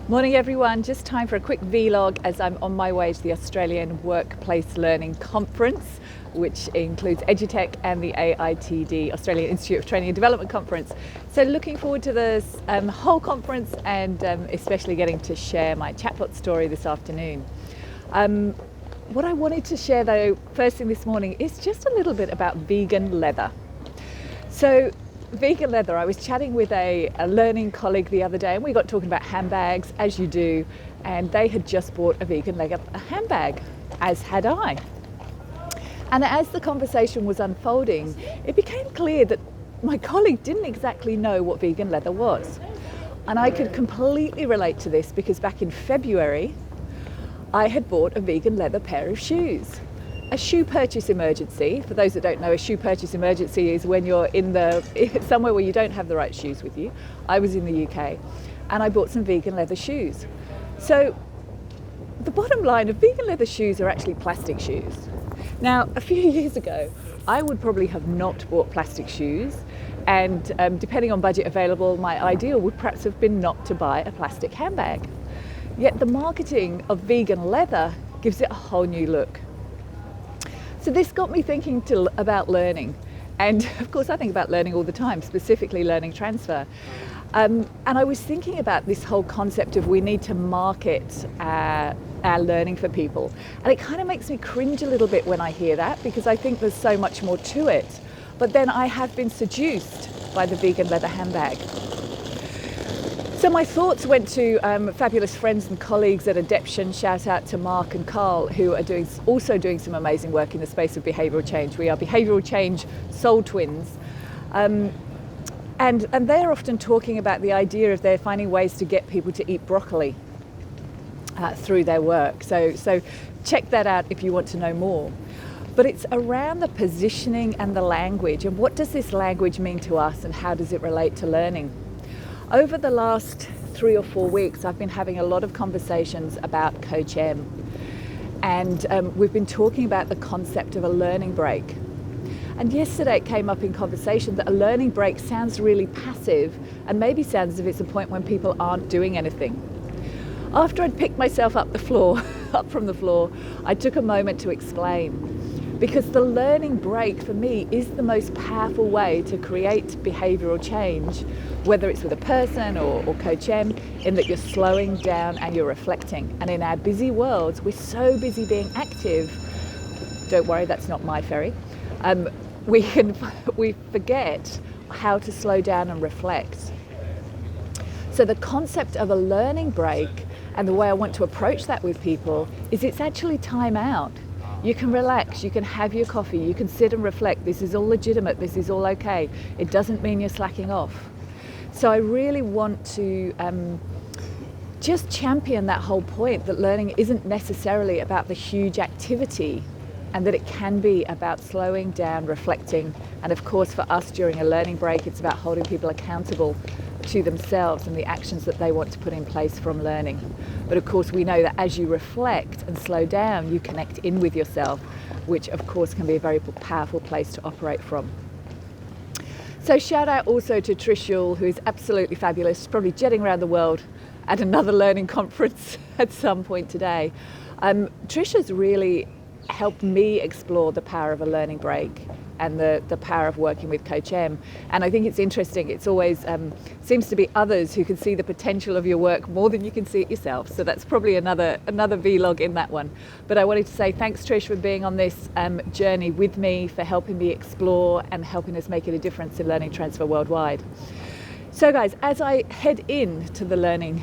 Morning everyone, just time for a quick vlog as I'm on my way to the Australian Workplace Learning Conference, which includes EduTech and the AITD, Australian Institute of Training and Development Conference. So looking forward to this whole conference and especially getting to share my chatbot story this afternoon. What I wanted to share though, first thing this morning, is just a little bit about vegan leather. So vegan leather, I was chatting with a learning colleague the other day and we got talking about handbags, as you do, and they had just bought a vegan leather handbag, as had I. And as the conversation was unfolding, it became clear that my colleague didn't exactly know what vegan leather was. And I could completely relate to this because back in February, I had bought a vegan leather pair of shoes. A shoe purchase emergency. For those that don't know, a shoe purchase emergency is when you're somewhere where you don't have the right shoes with you. I was in the UK and I bought some vegan leather shoes. So the bottom line of vegan leather shoes are actually plastic shoes. Now, a few years ago, I would probably have not bought plastic shoes, and depending on budget available, my ideal would perhaps have been not to buy a plastic handbag. Yet the marketing of vegan leather gives it a whole new look. So this got me thinking about learning. And of course I think about learning all the time, specifically learning transfer. And I was thinking about this whole concept of we need to market our learning for people. And it kind of makes me cringe a little bit when I hear that, because I think there's so much more to it. But then I have been seduced by the vegan leather handbag. So my thoughts went to fabulous friends and colleagues at Seduction. Shout out to Mark and Carl, who are also doing some amazing work in the space of behavioural change. We are behavioural change soul twins. And they're often talking about the idea of they're finding ways to get people to eat broccoli through their work. So check that out if you want to know more. But it's around the positioning and the language, and what does this language mean to us and how does it relate to learning? Over the last 3 or 4 weeks, I've been having a lot of conversations about Coach M. And we've been talking about the concept of a learning break. And yesterday it came up in conversation that a learning break sounds really passive and maybe sounds as if it's a point when people aren't doing anything. After I'd picked myself up from the floor, I took a moment to explain. Because the learning break for me is the most powerful way to create behavioural change, whether it's with a person or Coach M, in that you're slowing down and you're reflecting. And in our busy worlds, we're so busy being active. Don't worry, that's not my ferry. We forget how to slow down and reflect. So the concept of a learning break and the way I want to approach that with people is it's actually time out. You can relax, you can have your coffee, you can sit and reflect. This is all legitimate, this is all okay. It doesn't mean you're slacking off. So I really want to just champion that whole point that learning isn't necessarily about the huge activity, and that it can be about slowing down, reflecting, and of course for us during a learning break, it's about holding people accountable to themselves and the actions that they want to put in place from learning. But of course we know that as you reflect and slow down, you connect in with yourself, which of course can be a very powerful place to operate from. So shout out also to Trish Yule, who is absolutely fabulous, probably jetting around the world at another learning conference at some point today. Trish has really helped me explore the power of a learning break and the power of working with Coach M. And I think it's interesting, it's always seems to be others who can see the potential of your work more than you can see it yourself. So that's probably another vlog in that one. But I wanted to say thanks, Trish, for being on this journey with me, for helping me explore and helping us make it a difference in learning transfer worldwide. So guys, as I head in to the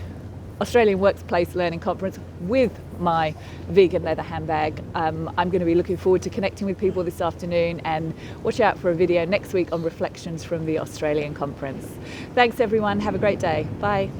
Australian Workplace Learning Conference with my vegan leather handbag, I'm going to be looking forward to connecting with people this afternoon, and watch out for a video next week on reflections from the Australian conference. Thanks everyone, have a great day. Bye.